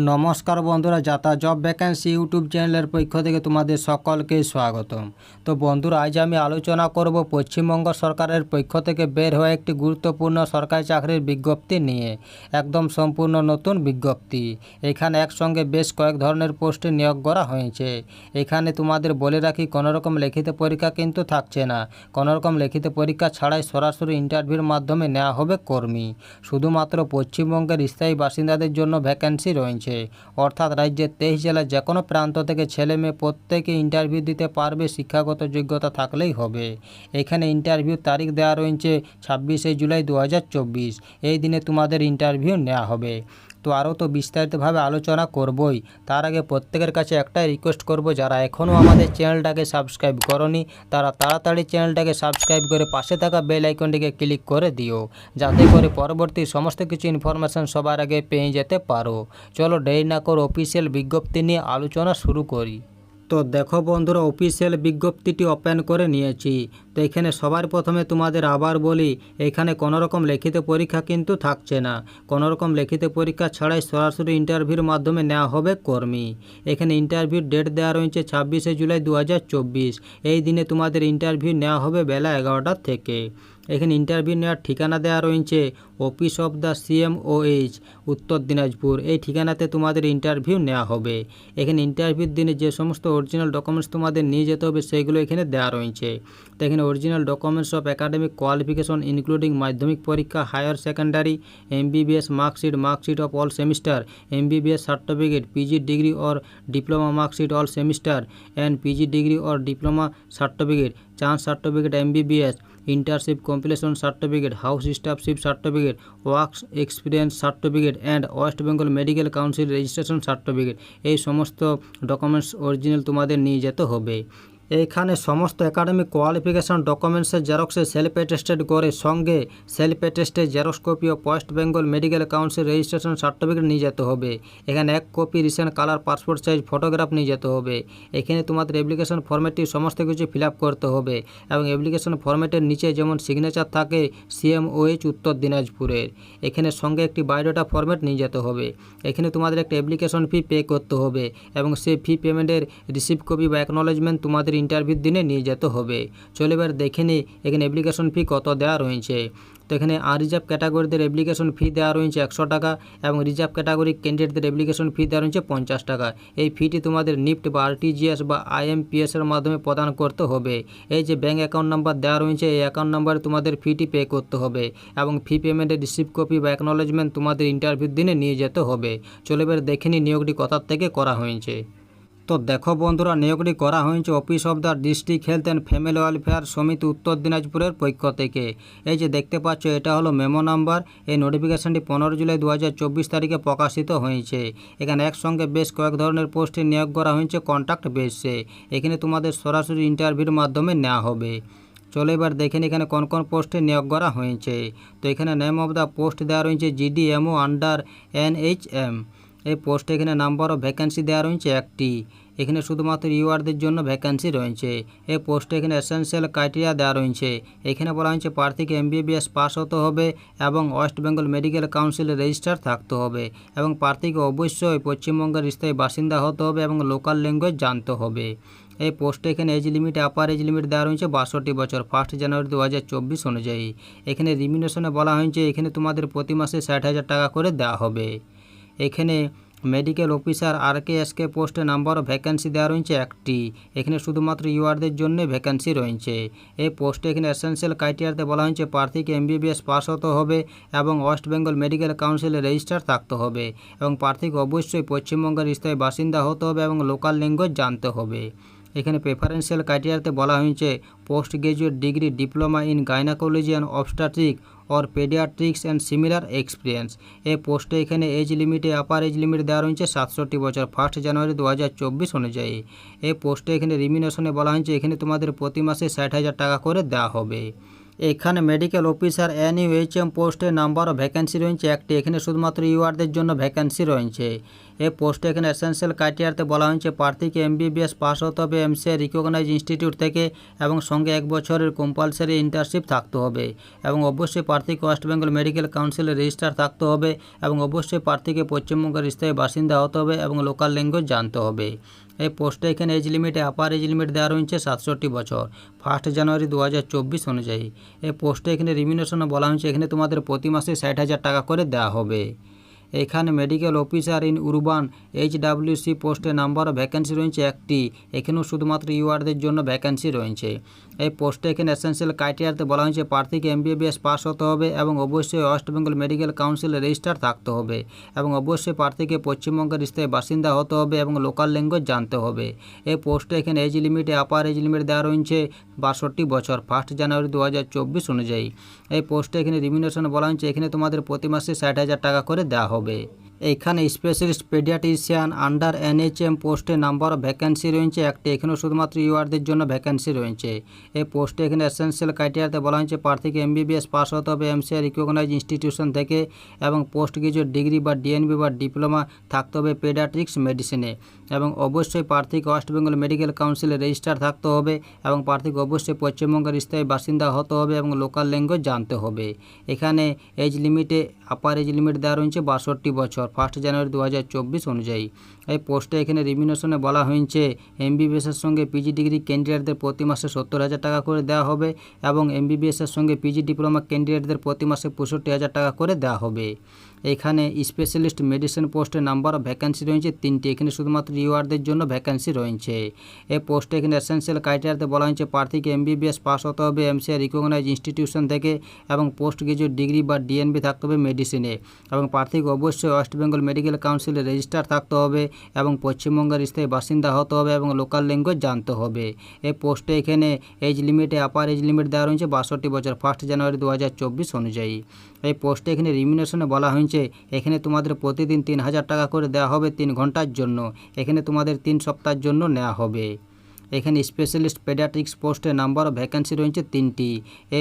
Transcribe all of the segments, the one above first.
নমস্কার বন্ধুরা, যাতা জব ভ্যাকেন্সি ইউটিউব চ্যানেলের পক্ষ থেকে তোমাদের সকলকে স্বাগতম। তো বন্ধুরা, আজ আমি আলোচনা করব পশ্চিমবঙ্গ সরকারের পক্ষ থেকে বের হওয়া একটি গুরুত্বপূর্ণ সরকারি চাকরির বিজ্ঞপ্তি নিয়ে। একদম সম্পূর্ণ নতুন বিজ্ঞপ্তি। এখানে একসঙ্গে বেশ কয়েক ধরনের পোস্টে নিয়োগ করা হয়েছে। এখানে তোমাদের বলে রাখি, কোনোরকম লিখিত পরীক্ষা কিন্তু থাকছে না। কোনোরকম লিখিত পরীক্ষা ছাড়াই সরাসরি ইন্টারভিউর মাধ্যমে নেওয়া হবে কর্মী। শুধুমাত্র পশ্চিমবঙ্গের স্থায়ী বাসিন্দাদের জন্য ভ্যাকেন্সি রয়েছে। অর্থাৎ রাজ্যের 23 জেলার যে কোনো প্রান্ত থেকে ছেলে মেয়ে প্রত্যেকে ইন্টারভিউ দিতে পারবে, শিক্ষাগত যোগ্যতা থাকলেই হবে। এখানে ইন্টারভিউ তারিখ দেওয়া রয়েছে 26শে জুলাই 2024। এই দিনে তোমাদের ইন্টারভিউ নেওয়া হবে। তো আরও তো বিস্তারিতভাবে আলোচনা করবই, তার আগে প্রত্যেকের কাছে একটাই রিকোয়েস্ট করব, যারা এখনও আমাদের চ্যানেলটাকে সাবস্ক্রাইব করনি তারা তাড়াতাড়ি চ্যানেলটাকে সাবস্ক্রাইব করে পাশে থাকা বেল আইকনটিকে ক্লিক করে দিও, যাতে করে পরবর্তী সমস্ত কিছু ইনফরমেশান সবার আগে পেয়ে যেতে পারো। চলো দেরি না করে অফিসিয়াল বিজ্ঞপ্তি নিয়ে আলোচনা শুরু করি। তো দেখো বন্ধুরা, অফিসিয়াল বিজ্ঞপ্তিটি ওপেন করে নিয়েছি। তো এখানে সবার প্রথমে তোমাদের আবার বলি, এখানে কোনোরকম লিখিত পরীক্ষা কিন্তু থাকছে না। কোনোরকম লিখিত পরীক্ষা ছাড়াই সরাসরি ইন্টারভিউর মাধ্যমে নেওয়া হবে কর্মী। এখানে ইন্টারভিউর ডেট দেওয়া রয়েছে 26শে জুলাই 2024। এই দিনে তোমাদের ইন্টারভিউ নেওয়া হবে বেলা 11টা থেকে। এখানে ইন্টারভিউ নেওয়ার ঠিকানা দেওয়া রয়েছে অফিস অফ দ্য CMOH, উত্তর দিনাজপুর। এই ঠিকানাতে তোমাদের ইন্টারভিউ নেওয়া হবে। এখানে ইন্টারভিউর দিনে যে সমস্ত অরিজিনাল ডকুমেন্টস তোমাদের নিয়ে যেতে হবে সেগুলো এখানে দেওয়া রয়েছে। তো এখানে original documents of academic qualification including Madhyamik পরীক্ষা, higher secondary, MBBS marksheet of all semester, MBBS certificate, PG degree or diploma marksheet all semester and PG degree or diploma certificate, chance certificate MBBS, internship completion certificate, house staffship certificate, work experience certificate and West Bengal medical council registration certificate. এই সমস্ত documents original তোমাদের নিয়ে যেতে হবে। এইখানে সমস্ত academic qualification ডকুমেন্টসের জেরক্সে self attested করে সঙ্গে self attested xerox copy of West Bengal medical council registration certificate নিয়ে যেতে হবে। এখানে 1 copy recent colour passport size photograph নিয়ে যেতে হবে। এখানে তোমাদের অ্যাপ্লিকেশন ফর্মেটটি সমস্ত কিছু ফিল আপ করতে হবে এবং অ্যাপ্লিকেশন ফর্মেটের নিচে যেমন সিগনেচার থাকে CMOH উত্তর দিনাজপুরের। এখানে সঙ্গে একটি বায়োডাটা ফর্মেট নিয়ে যেতে হবে। এখানে তোমাদের একটা অ্যাপ্লিকেশন ফি পে করতে হবে এবং সেই ফি পেমেন্টের রিসিভ কপি বা অ্যাকনোলেজমেন্ট তোমাদের ইন্টারভিউর দিনে নিয়ে যেতে হবে। চলো এবার দেখে নিই এখানে অ্যাপ্লিকেশন ফি কত দেওয়া রয়েছে। তো এখানে আনরিজার্ভ ক্যাটাগরিদের অ্যাপ্লিকেশন ফি দেওয়া রয়েছে 100 টাকা এবং রিজার্ভ ক্যাটাগরি ক্যান্ডিডেটদের অ্যাপ্লিকেশন ফি দেওয়া রয়েছে 50 টাকা। এই ফিটি তোমাদের নিফট বা RTGS বা IMPS এর মাধ্যমে প্রদান করতে হবে। এই যে ব্যাঙ্ক অ্যাকাউন্ট নাম্বার দেওয়া রয়েছে, এই অ্যাকাউন্ট নাম্বারে তোমাদের ফিটি পে করতে হবে এবং ফি পেমেন্টের রিসিভ কপি বা অ্যাকনোলেজমেন্ট তোমাদের ইন্টারভিউর দিনে নিয়ে যেতে হবে। চলো এবার দেখে নিই নিয়োগটি কোথা থেকে করা হয়েছে। তো দেখো বন্ধুরা, নিয়োগটি করা হয়েছে office of the district health and family welfare সমিতি উত্তর দিনাজপুরের পক্ষ থেকে। এই যে দেখতে পাচ্ছ, এটা হলো মেমো নাম্বার। এই নোটিফিকেশানটি 15 জুলাই 2024 তারিখে প্রকাশিত হয়েছে। এখানে একসঙ্গে বেশ কয়েক ধরনের পোস্টে নিয়োগ করা হয়েছে কন্ট্রাক্ট বেসে। এখানে তোমাদের সরাসরি ইন্টারভিউর মাধ্যমে নেওয়া হবে। চলো এবার দেখেন এখানে কোন কোন পোস্টে নিয়োগ করা হয়েছে। তো এখানে নেম অফ দ্য পোস্ট দেওয়া রয়েছে GDMO আন্ডার NHM। এই পোস্টে এখানে নাম্বার অফ ভ্যাকেন্সি দেওয়া রয়েছে 1টি। এখানে শুধুমাত্র ইউআরদের জন্য ভ্যাকেন্সি রয়েছে। এই পোস্টে এখানে এসেনশিয়াল ক্রাইটেরিয়া দেওয়া রয়েছে। এখানে বলা হয়েছে প্রার্থীকে MBBS পাস হতে হবে এবং ওয়েস্ট বেঙ্গল মেডিকেল কাউন্সিলের রেজিস্টার থাকতে হবে এবং প্রার্থীকে অবশ্যই পশ্চিমবঙ্গের স্থায়ী বাসিন্দা হতে হবে এবং লোকাল ল্যাঙ্গুয়েজ জানতে হবে। এই পোস্টে এখানে age limit, upper age limit দেওয়া রয়েছে 62 বছর 1 জানুয়ারি 2024 অনুযায়ী। এখানে রিমিউনেশনে বলা হয়েছে এখানে তোমাদের প্রতি মাসে 60,000 টাকা করে দেওয়া হবে। এখানে মেডিকেল অফিসার RKSK পোস্টে নাম্বার অফ ভ্যাকেন্সি দেওয়া রয়েছে 1টি। এখানে শুধুমাত্র ইউআরদের জন্য ভ্যাকেন্সি রয়েছে। এই পোস্টে এখানে এসেনশিয়াল ক্রাইটেরিয়াতে বলা হয়েছে প্রার্থীকে MBBS পাস হতে হবে এবং ওয়েস্ট বেঙ্গল মেডিকেল কাউন্সিলের রেজিস্টার থাকতে হবে এবং প্রার্থীকে অবশ্যই পশ্চিমবঙ্গের স্থায়ী বাসিন্দা হতে হবে এবং লোকাল ল্যাঙ্গুয়েজ জানতে হবে। এখানে প্রেফারেন্সিয়াল ক্রাইটেরিয়াতে বলা হয়েছে post graduate degree, diploma in gynaecology and obstetric और পেডিয়াট্রিক্স অ্যান্ড সিমিলার এক্সপিরিয়েন্স। এই পোস্টে এখানে এজ লিমিটে আপার এজ লিমিট দেওয়া রয়েছে 67 বছর 1 জানুয়ারি 2024 অনুযায়ী। এই পোস্টে এখানে রিমিউনেশনে বলা হয়েছে এখানে তোমাদের প্রতি মাসে 60,000 টাকা করে দেওয়া হবে। এখানে মেডিকেল অফিসার NUHM পোস্টের নাম্বার ও ভ্যাকেন্সি রয়েছে একটি। এখানে শুধুমাত্র ইউআরদের জন্য ভ্যাকেন্সি রয়েছে। এই পোস্টে এখানে এসেন্সিয়াল ক্রাইটেরিয়াতে বলা হয়েছে প্রার্থীকে MBBS পাস হতে হবে MCI রিকগনাইজ ইনস্টিটিউট থেকে এবং সঙ্গে 1 বছরের কম্পালসারি ইন্টার্নশিপ থাকতে হবে এবং অবশ্যই প্রার্থীকে ওয়েস্ট বেঙ্গল মেডিকেল কাউন্সিলের রেজিস্টার থাকতে হবে এবং অবশ্যই প্রার্থীকে পশ্চিমবঙ্গের স্থায়ী বাসিন্দা হতে হবে এবং লোকাল ল্যাঙ্গুয়েজ জানতে হবে। এই পোস্টে এখানে এজ লিমিটে আপার এজ লিমিট দেওয়া রয়েছে 67 বছর 1 জানুয়ারি 2024 অনুযায়ী। এই পোস্টে এখানে রিমিউনারেশন বলা হয়েছে এখানে তোমাদের প্রতি মাসে 60,000 টাকা করে দেওয়া হবে। এখানে medical officer in urban HWC পোস্টের নাম্বার ও ভ্যাকেন্সি রয়েছে একটি। এখানেও শুধুমাত্র ইউআরদের জন্য ভ্যাকেন্সি রয়েছে। এই পোস্টে এখানে এসেন্সিয়াল ক্রাইটেরিয়াতে বলা হয়েছে প্রার্থীকে MBBS পাস হতে হবে এবং অবশ্যই ওয়েস্ট বেঙ্গল মেডিকেল কাউন্সিলের রেজিস্টার থাকতে হবে এবং অবশ্যই প্রার্থীকে পশ্চিমবঙ্গের স্থায়ী বাসিন্দা হতে হবে এবং লোকাল ল্যাঙ্গুয়েজ জানতে হবে। এই পোস্টে এখানে এজ লিমিটে আপার এজ লিমিট দেওয়া রয়েছে 62 বছর 1 জানুয়ারি 2024 অনুযায়ী। এই পোস্টে এখানে রিমিউনারেশন বলা হয়েছে এখানে তোমাদের প্রতি মাসে 60,000 টাকা করে দেওয়া হবে। এখানে স্পেশালিস্ট পেডিয়াট্রিশিয়ান আন্ডার NHM পোস্টের নাম্বার অফ ভ্যাকেন্সি রয়েছে একটি। এখানেও শুধুমাত্র ইউআরদের জন্য ভ্যাকেন্সি রয়েছে। এই পোস্টে এখানে এসেন্সিয়াল ক্রাইটেরিয়াতে বলা হয়েছে প্রার্থীকে MBBS পাস হতে হবে MCI রিকগনাইজ ইনস্টিটিউশন থেকে এবং পোস্ট গ্রাজুয়েট ডিগ্রি বা DNB বা ডিপ্লোমা থাকতে হবে পেডিয়াট্রিক্স মেডিসিনে এবং অবশ্যই প্রার্থীকে ওয়েস্ট বেঙ্গল মেডিকেল কাউন্সিলের রেজিস্টার থাকতে হবে এবং প্রার্থীকে অবশ্যই পশ্চিমবঙ্গের স্থায়ী বাসিন্দা হতে হবে এবং লোকাল ল্যাঙ্গুয়েজ জানতে হবে। এখানে এজ লিমিটে আপার এজ লিমিট দেওয়া রয়েছে 62 বছর 1 জানুয়ারি 2024 অনুযায়ী। এই পোস্টে এখানে রিমিউনারেশনে বলা হয়েছে MBBS-এর সঙ্গে PG ডিগ্রি ক্যান্ডিডেটদের প্রতি মাসে 70,000 টাকা করে দেওয়া হবে এবং MBBS-এর সঙ্গে PG ডিপ্লোমা ক্যান্ডিডেটদের প্রতি মাসে 65,000 টাকা করে দেওয়া হবে। এখানে স্পেশালিস্ট মেডিসিন পোস্টের নাম্বার অফ ভ্যাকেন্সি রয়েছে 3টি। এখানে শুধুমাত্র ইউআরদের জন্য ভ্যাকেন্সি রয়েছে। এই পোস্টে এখানে এসেন্সিয়াল ক্রাইটেরিয়াতে বলা হয়েছে প্রার্থীকে MBBS পাস হতে হবে MCI রিকগনাইজ ইনস্টিটিউশন থেকে এবং পোস্ট গ্রাজুয়েট ডিগ্রি বা DNB থাকতে হবে মেডিসিনে এবং প্রার্থীকে অবশ্যই ওয়েস্ট বেঙ্গল মেডিকেল কাউন্সিলের রেজিস্টার থাকতে হবে এবং পশ্চিমবঙ্গের স্থায়ী বাসিন্দা হতে হবে এবং লোকাল ল্যাঙ্গুয়েজ জানতে হবে। এই পোস্টে এখানে এজ লিমিটে আপার এজ লিমিট দেওয়া রয়েছে 62 বছর 1 জানুয়ারি 2024 অনুযায়ী। এই পোস্টে এখানে রিমিউনারেশনে বলা হয়েছে এখানে তোমাদের প্রতিদিন 3,000 টাকা করে দেওয়া হবে 3 ঘন্টার জন্য। এখানে তোমাদের 3 সপ্তাহের জন্য নেওয়া হবে। এখানে স্পেশালিস্ট পেডিয়াট্রিক্স পোস্টের নাম্বার অফ ভ্যাকেন্সি রয়েছে 3টি।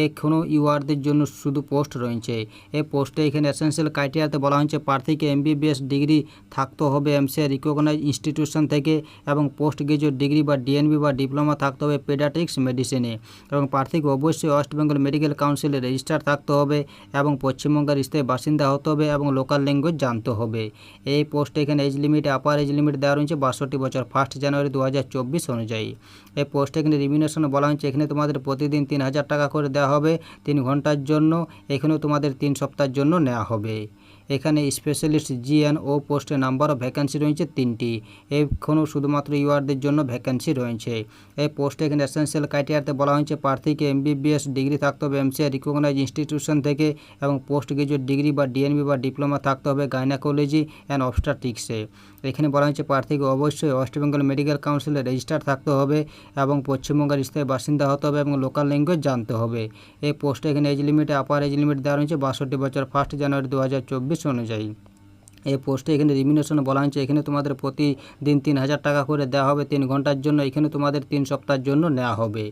এখনও ইউআরদের জন্য শুধু পোস্ট রয়েছে। এই পোস্টে এখানে এসেন্সিয়াল ক্রাইটেরিয়াতে বলা হয়েছে প্রার্থীকে MBBS ডিগ্রি থাকতে হবে MCI রিকগনাইজ ইনস্টিটিউশন থেকে এবং পোস্ট গ্রাজুয়েট ডিগ্রি বা DNB বা ডিপ্লোমা থাকতে হবে পেডিয়াট্রিক্স মেডিসিনে এবং প্রার্থীকে অবশ্যই ওয়েস্ট বেঙ্গল মেডিকেল কাউন্সিলের রেজিস্টার থাকতে হবে এবং পশ্চিমবঙ্গের স্থায়ী বাসিন্দা হতে হবে এবং লোকাল ল্যাঙ্গুয়েজ জানতে হবে। এই পোস্টে এখানে এজ লিমিটে আপার এজ লিমিট দেওয়া রয়েছে 62 বছর 1 জানুয়ারি 2024 অনুযায়ী। এই পোস্টে এখানে রিমিউনারেশনে বলা হয়েছে এখানে তোমাদের প্রতিদিন 3,000 টাকা করে দেওয়া হবে 3 ঘন্টার জন্য। এখানেও তোমাদের 3 সপ্তাহের জন্য নেওয়া হবে। এখানে স্পেশালিস্ট GNO পোস্টের নাম্বার অফ ভ্যাকেন্সি রয়েছে 3টি। এখনও শুধুমাত্র ইউআরদের জন্য ভ্যাকেন্সি রয়েছে। এই পোস্টে এখানে এসেন্সিয়াল ক্রাইটেরিয়াতে বলা হয়েছে প্রার্থীকে MBBS ডিগ্রি থাকতে হবে MCI রিকগনাইজ ইনস্টিটিউশন থেকে এবং পোস্ট গ্রাজুয়েট ডিগ্রি বা DNB বা ডিপ্লোমা থাকতে হবে গাইনোকোলজি অ্যান্ড অবস্টেট্রিক্সে। এখানে বলা হয়েছে প্রার্থীকে অবশ্যই ওয়েস্ট বেঙ্গল মেডিকেল কাউন্সিলের রেজিস্টার থাকতে হবে এবং পশ্চিমবঙ্গের স্থায়ী বাসিন্দা হতে হবে এবং লোকাল ল্যাঙ্গুয়েজ জানতে হবে। এই পোস্টে এখানে এজ লিমিটে আপার এজ লিমিট দেওয়া রয়েছে 62 বছর 1 জানুয়ারি 2024 অনুযায়ী। এই পোস্টে এখানে রিমিউনারেশনে বলা হয়েছে এখানে তোমাদের প্রতিদিন 3,000 টাকা করে দেওয়া হবে 3 ঘন্টার জন্য। এখানে তোমাদের 3 সপ্তাহের জন্য নেওয়া হবে।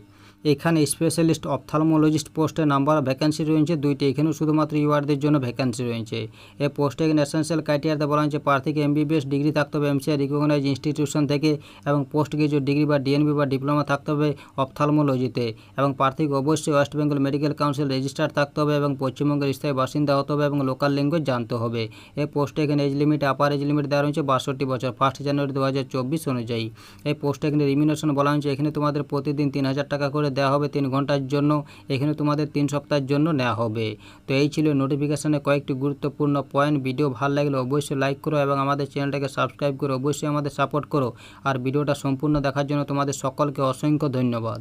এখানে স্পেশালিস্ট অপথ্যালমোলজিস্ট পোস্টের নাম্বার ভ্যাকেন্সি রয়েছে 2টি। এখানেও শুধুমাত্র ইউআরদের জন্য ভ্যাকেন্সি রয়েছে। এই পোস্টে এখানে এসেন্সিয়াল ক্রাইটেরিয়াতে বলা হয়েছে প্রার্থীকে MBBS ডিগ্রি থাকতে হবে MCI রিকগনাইজ ইনস্টিটিউশন থেকে এবং পোস্ট গ্রাজুয়েট ডিগ্রি বা DNB বা ডিপ্লোমা থাকতে হবে অপথ্যালমোলজিতে এবং প্রার্থীকে অবশ্যই West Bengal medical council register থাকতে হবে এবং পশ্চিমবঙ্গের স্থায়ী বাসিন্দা হতে হবে এবং লোকাল ল্যাঙ্গুয়েজ জানতে হবে। এই পোস্টে এখানে age limit upper age limit দেওয়া রয়েছে 62 বছর 1 জানুয়ারি 2024 অনুযায়ী। এই পোস্টে এখানে রিমিউনারেশন বলা হয়েছে এখানে তোমাদের প্রতিদিন 3,000 টাকা করে দেওয়া হবে 3 ঘন্টার জন্য। এখানে তোমাদের 3 সপ্তাহের জন্য নেওয়া হবে। তো এই ছিল নোটিফিকেশনে কয়েকটি গুরুত্বপূর্ণ পয়েন্ট। ভিডিও ভালো লাগলে অবশ্যই লাইক করো এবং আমাদের চ্যানেলটাকে সাবস্ক্রাইব করে অবশ্যই আমাদের সাপোর্ট করো। আর ভিডিওটা সম্পূর্ণ দেখার জন্য তোমাদের সকলকে অসংখ্য ধন্যবাদ।